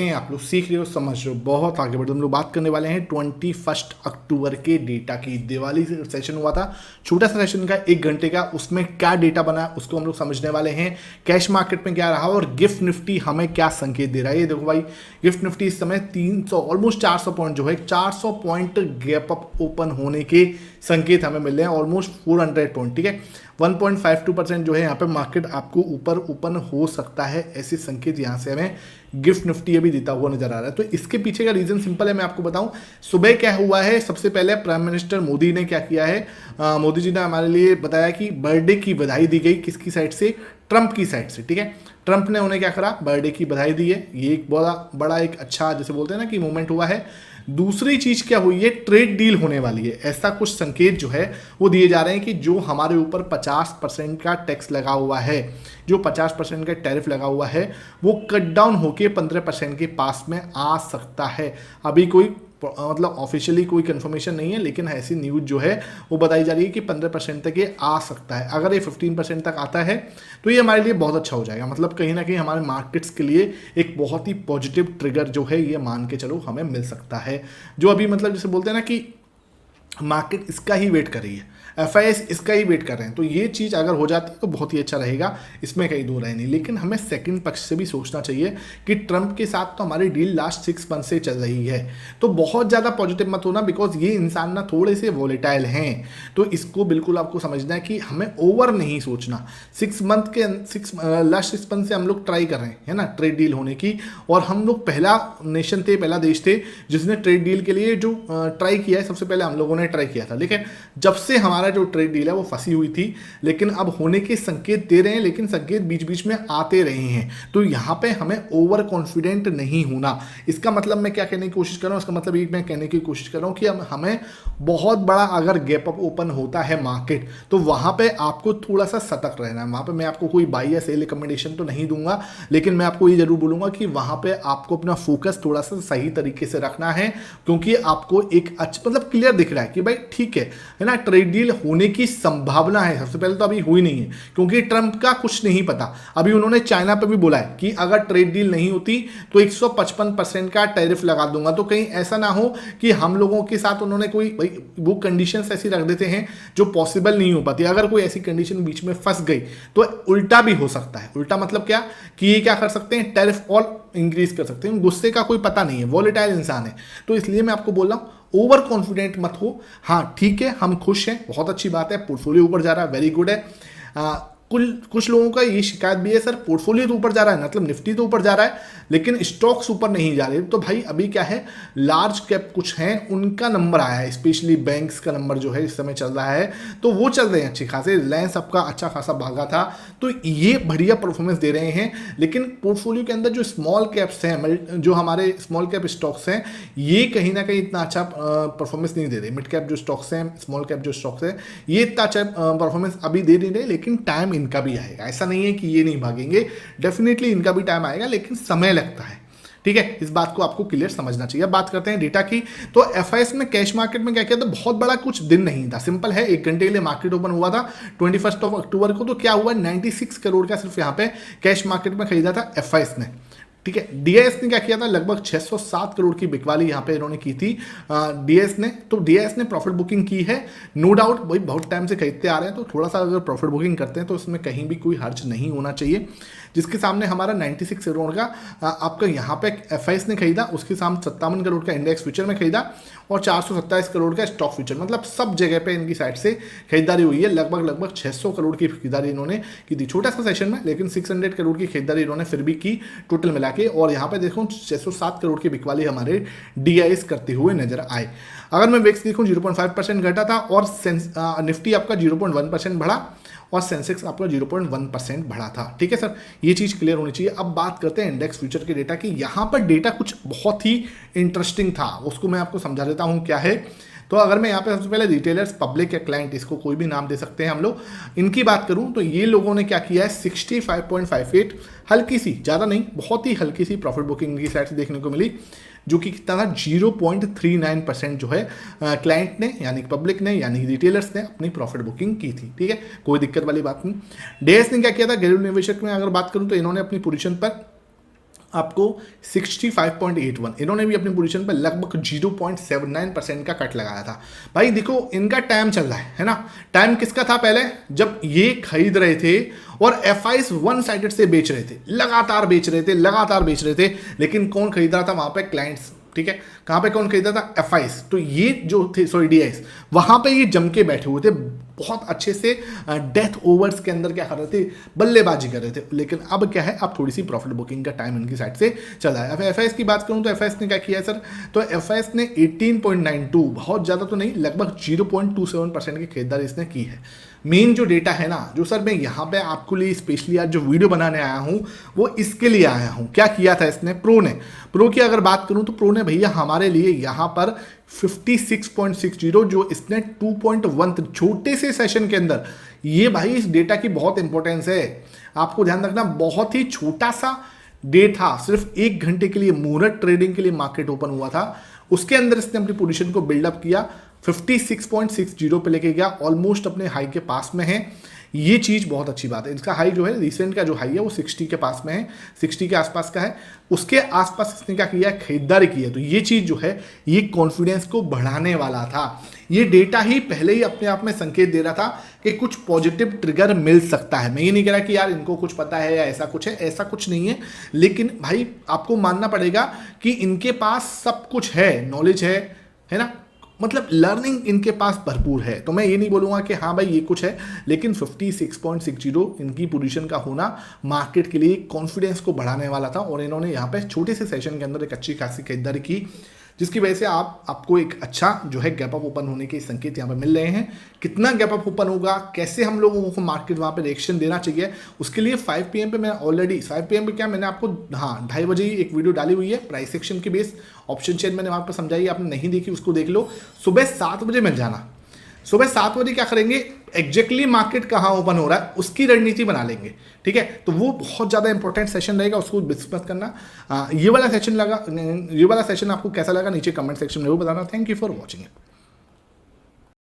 हैं, आप लोग सीख रहे हो, समझ रहे हो, बहुत आगे बढ़ रहे हो। हम लोग बात करने वाले हैं 21 अक्टूबर के डेटा की। दिवाली सेशन हुआ था, छोटा सा सेशन का 1 घंटे का, उसमें क्या डेटा बना उसको हम लोग समझने वाले हैं। कैश मार्केट में क्या रहा और गिफ्ट निफ्टी हमें क्या संकेत दे रहा है। ये देखो भाई, गिफ्ट निफ्टी इस समय 300 ऑलमोस्ट 400 पॉइंट जो है 400 पॉइंट गैप अप ओपन होने के संकेत हमें मिल रहे हैं, ऑलमोस्ट 400 पॉइंट। ठीक है, 1.52% जो है यहाँ पे मार्केट आपको ऊपर ओपन हो सकता है, ऐसे संकेत यहाँ से हमें गिफ्ट निफ्टी अभी देता हुआ नजर आ रहा है। तो इसके पीछे का रीजन सिंपल है, मैं आपको बताऊं। सुबह क्या हुआ है, सबसे पहले प्राइम मिनिस्टर मोदी ने क्या किया है, मोदी जी ने हमारे लिए बताया कि बर्थडे की बधाई दी गई, किसकी साइड से, ट्रंप की साइड से। ठीक है, ट्रंप ने उन्हें क्या करा, बर्थडे की बधाई दी है। ये एक बड़ा एक अच्छा, जैसे बोलते हैं ना कि मूवमेंट हुआ है। दूसरी चीज क्या हुई है, ट्रेड डील होने वाली है, ऐसा कुछ संकेत जो है वो दिए जा रहे हैं कि जो हमारे ऊपर 50% का टैक्स लगा हुआ है, जो 50% का टैरिफ लगा हुआ है, वो कट डाउन होके 15% के पास में आ सकता है। अभी कोई मतलब ऑफिशियली कोई कंफर्मेशन नहीं है, लेकिन ऐसी न्यूज जो है वो बताई जा रही है कि 15% तक ये आ सकता है। अगर ये 15% तक आता है तो ये हमारे लिए बहुत अच्छा हो जाएगा, मतलब कहीं ना कहीं हमारे मार्केट्स के लिए एक बहुत ही पॉजिटिव ट्रिगर जो है ये मान के चलो हमें मिल सकता है। जो अभी मतलब जैसे बोलते हैं ना कि मार्केट इसका ही वेट कर रही है, FIS इसका ही वेट कर रहे हैं, तो ये चीज़ अगर हो जाती है तो बहुत ही अच्छा रहेगा, इसमें कहीं दो राय नहीं। लेकिन हमें सेकंड पक्ष से भी सोचना चाहिए कि ट्रंप के साथ तो हमारी डील लास्ट 6 मंथ से चल रही है, तो बहुत ज़्यादा पॉजिटिव मत होना, बिकॉज ये इंसान ना थोड़े से वॉलेटाइल हैं। तो इसको बिल्कुल आपको समझना है कि हमें ओवर नहीं सोचना। लास्ट 6 मंथ से हम लोग ट्राई कर रहे हैं, है ना, ट्रेड डील होने की, और हम लोग पहला नेशन थे, पहला देश थे जिसने ट्रेड डील के लिए जो ट्राई किया है, सबसे पहले हम लोगों ने ट्राई किया था। लेकिन जब से हमारा जो ट्रेड डील है वो फंसी हुई थी, लेकिन अब होने के संकेत दे रहे हैं, लेकिन संकेत बीच बीच में आते रहे हैं। तो यहाँ पे हमें ओवर कॉन्फिडेंट नहीं होना। इसका मतलब मैं क्या कहने की कोशिश कर रहा हूँ, इसका मतलब ये मैं कहने की कोशिश कर रहा हूँ कि हमें बहुत बड़ा अगर गैप अप ओपन होता है मार्केट, तो वहां पे आपको थोड़ा सा सतर्क रहना है। वहां पे मैं आपको कोई बाई या सेल रिकमेंडेशन तो नहीं दूंगा, लेकिन मैं आपको ये जरूर बोलूंगा कि वहां पे आपको अपना फोकस थोड़ा सा सही तरीके से रखना है, क्योंकि आपको एक अच्छा मतलब क्लियर दिख रहा है कि भाई ठीक है ना, ट्रेड डील होने की संभावना है। सबसे पहले तो अभी हुई नहीं है, क्योंकि ट्रंप का कुछ नहीं पता। अभी उन्होंने चाइना पे भी बोला है कि अगर ट्रेड डील नहीं होती तो 155% का टैरिफ लगा दूंगा। तो कहीं ऐसा ना हो कि हम लोगों के साथ उन्होंने कोई वो कंडीशंस ऐसी रख देते हैं जो पॉसिबल नहीं हो पाती। अगर कोई ऐसी कंडीशन बीच में फंस गई तो उल्टा भी हो सकता है। उल्टा मतलब क्या कि ये क्या कर सकते हैं, टैरिफ और इंक्रीज कर सकते हैं। गुस्से का कोई पता नहीं है, वॉलेटाइल इंसान है। तो इसलिए मैं आपको बोल रहा हूं ओवर कॉन्फिडेंट मत हो। हाँ ठीक है, हम खुश हैं, बहुत अच्छी बात है, पोर्टफोलियो ऊपर जा रहा है, वेरी गुड है। कुछ लोगों का ये शिकायत भी है, सर पोर्टफोलियो तो ऊपर जा रहा है, मतलब निफ्टी तो ऊपर जा रहा है, लेकिन स्टॉक्स ऊपर नहीं जा रहे। तो भाई अभी क्या है, लार्ज कैप कुछ हैं उनका नंबर आया है, स्पेशली बैंक्स का नंबर जो है इस समय चल रहा है, तो वो चल रहे हैं अच्छी खासे। रिलायंस आपका अच्छा खासा भागा था, तो ये बढ़िया परफॉर्मेंस दे रहे हैं। लेकिन पोर्टफोलियो के अंदर जो स्मॉल कैप्स हैं, जो हमारे स्मॉल कैप स्टॉक्स हैं, ये कहीं ना कहीं इतना अच्छा परफॉर्मेंस नहीं दे रहे। मिड कैप जो स्टॉक्स हैं, स्मॉल कैप जो स्टॉक्स हैं, ये इतना अच्छा परफॉर्मेंस अभी दे नहीं रहे, लेकिन टाइम इनका भी आएगा। ऐसा नहीं है कि ये नहीं भागेंगे, डेफिनेटली इनका भी टाइम आएगा, लेकिन समय लगता है। ठीक है, इस बात को आपको क्लियर समझना चाहिए। अब बात करते हैं डेटा की। तो FIS में कैश मार्केट में क्या किया था, बहुत बड़ा कुछ दिन नहीं था, सिंपल है, 1 घंटे के लिए मार्केट ओपन हुआ था 21 अक्टूबर को। तो क्या हुआ, 96 करोड़ का सिर्फ यहाँ पे कैश मार्केट में खरीदा था FIS ने। ठीक है, DIS ने क्या किया था, लगभग 607 करोड़ की बिकवाली यहाँ पे इन्होंने की थी DIS ने। तो DIS ने प्रॉफिट बुकिंग की है, नो डाउट, भाई बहुत टाइम से खरीदते आ रहे हैं, तो थोड़ा सा अगर प्रॉफिट बुकिंग करते हैं तो उसमें कहीं भी कोई हर्ज नहीं होना चाहिए। जिसके सामने हमारा 96 करोड़ का आपका यहाँ पे FIS ने खरीदा, उसके सामने 57 करोड़ का इंडेक्स फ्यूचर में खरीदा, और 427 करोड़ का स्टॉक फ्यूचर, मतलब सब जगह पे इनकी साइड से खरीदारी हुई है। लगभग 600 करोड़ की खरीदारी इन्होंने की थी, छोटा सा सेशन में, लेकिन 600 करोड़ की खरीदारी इन्होंने फिर भी की टोटल मिला के। और यहाँ पे देखो 607 करोड़ की बिकवाली हमारे DIS करते हुए नजर आए। अगर मैं वेक्स देखूँ 0.5% घटा था, और निफ्टी आपका 0.1% बढ़ा, और सेंसेक्स आपका 0.1% बढ़ा था। ठीक है सर, ये चीज़ क्लियर होनी चाहिए। अब बात करते हैं इंडेक्स फ्यूचर के डेटा की। यहाँ पर डेटा कुछ बहुत ही इंटरेस्टिंग था, उसको मैं आपको समझा देता हूँ क्या है। तो अगर मैं यहाँ पे सबसे पहले रिटेलर्स, पब्लिक या क्लाइंट, इसको कोई भी नाम दे सकते हैं हम लोग, इनकी बात करूं तो ये लोगों ने क्या किया है, 65.58, हल्की सी, ज़्यादा नहीं, बहुत ही हल्की सी प्रॉफिट बुकिंग की साइड से देखने को मिली, जो कि कितना था, 0.39% जो है क्लाइंट ने, यानी पब्लिक ने, यानी रिटेलर्स ने अपनी प्रॉफिट बुकिंग की थी। ठीक है, कोई दिक्कत वाली बात नहीं। DIS ने क्या किया था, घरेलू निवेशक में अगर बात करूं तो इन्होंने अपनी पोजीशन पर आपको 65.81, इन्होंने भी अपनी पोजीशन पर लगभग 0.79% का कट लगाया था। भाई देखो इनका टाइम चल रहा है ना, टाइम किसका था पहले, जब ये खरीद रहे थे और एफआईस वन साइडेड से बेच रहे थे, लगातार बेच रहे थे, लगातार बेच रहे थे, लेकिन कौन खरीद रहा था वहां पे, क्लाइंट्स। ठीक है, कहां पे कौन खरीदा था, एफआईस। तो ये जो थे सॉरी डीआईस, वहां पे ये जम के बैठे हुए थे, बहुत अच्छे से डेथ ओवर्स के अंदर क्या कर रहे थे, बल्लेबाजी कर रहे थे। लेकिन अब क्या है, अब थोड़ी सी प्रॉफिट बुकिंग का टाइम इनकी साइड से चल रहा है। अब एफआईएस की बात करूं तो एफआईएस ने क्या किया है सर, तो एफआईएस ने 18.92, बहुत ज़्यादा तो नहीं, लगभग 0.27% की खरीदारी इसने की है। मेन जो डेटा है ना, जो सर मैं यहाँ पे आपको लिए स्पेशली आज जो वीडियो बनाने आया हूँ वो इसके लिए आया हूँ। क्या किया था इसने, प्रो की अगर बात करूँ तो प्रो ने भैया हमारे लिए यहाँ पर 56.60 जो इसने 2.1 छोटे से सेशन के अंदर, ये भाई इस डेटा की बहुत इंपॉर्टेंस है, आपको ध्यान रखना। बहुत ही छोटा सा डे था, सिर्फ 1 घंटे के लिए मुहूर्त ट्रेडिंग के लिए मार्केट ओपन हुआ था, उसके अंदर इसने अपनी पोजीशन को बिल्डअप किया, 56.60 पे लेके गया, ऑलमोस्ट अपने हाई के पास में है। ये चीज़ बहुत अच्छी बात है। इसका हाई जो है, रिसेंट का जो हाई है वो 60 के पास में है, 60 के आसपास का है। उसके आसपास इसने क्या किया है, खरीदारी की है। तो ये चीज़ जो है ये कॉन्फिडेंस को बढ़ाने वाला था। ये डेटा ही पहले ही अपने आप में संकेत दे रहा था कि कुछ पॉजिटिव ट्रिगर मिल सकता है। मैं ये नहीं कह रहा कि यार इनको कुछ पता है या ऐसा कुछ है, ऐसा कुछ नहीं है। लेकिन भाई आपको मानना पड़ेगा कि इनके पास सब कुछ है, नॉलेज है ना, मतलब लर्निंग इनके पास भरपूर है। तो मैं ये नहीं बोलूँगा कि हाँ भाई ये कुछ है, लेकिन 56.60 इनकी पोजीशन का होना मार्केट के लिए कॉन्फिडेंस को बढ़ाने वाला था। और इन्होंने यहाँ पे छोटे से सेशन के अंदर एक अच्छी खासी खरीदारी की, जिसकी वजह से आपको एक अच्छा जो है गैप अप ओपन होने के संकेत यहाँ पे मिल रहे हैं। कितना गैप अप ओपन होगा, कैसे हम लोगों को मार्केट वहाँ पे रिएक्शन देना चाहिए, उसके लिए 5 PM पे मैं ऑलरेडी 5 PM पे क्या मैंने आपको 2:30 बजे ही एक वीडियो डाली हुई है प्राइस सेक्शन के बेस, ऑप्शन चेन मैंने वहाँ पर समझाई, आपने नहीं देखी उसको देख लो। सुबह 7 बजे मिल जाना, सुबह 7 बजे क्या करेंगे, एग्जैक्टली मार्केट कहाँ ओपन हो रहा है उसकी रणनीति बना लेंगे। ठीक है, तो वो बहुत ज़्यादा इंपॉर्टेंट सेशन रहेगा, उसको मिस मत करना। ये वाला सेशन आपको कैसा लगा नीचे कमेंट सेक्शन में वो बताना। Thank you for watching it.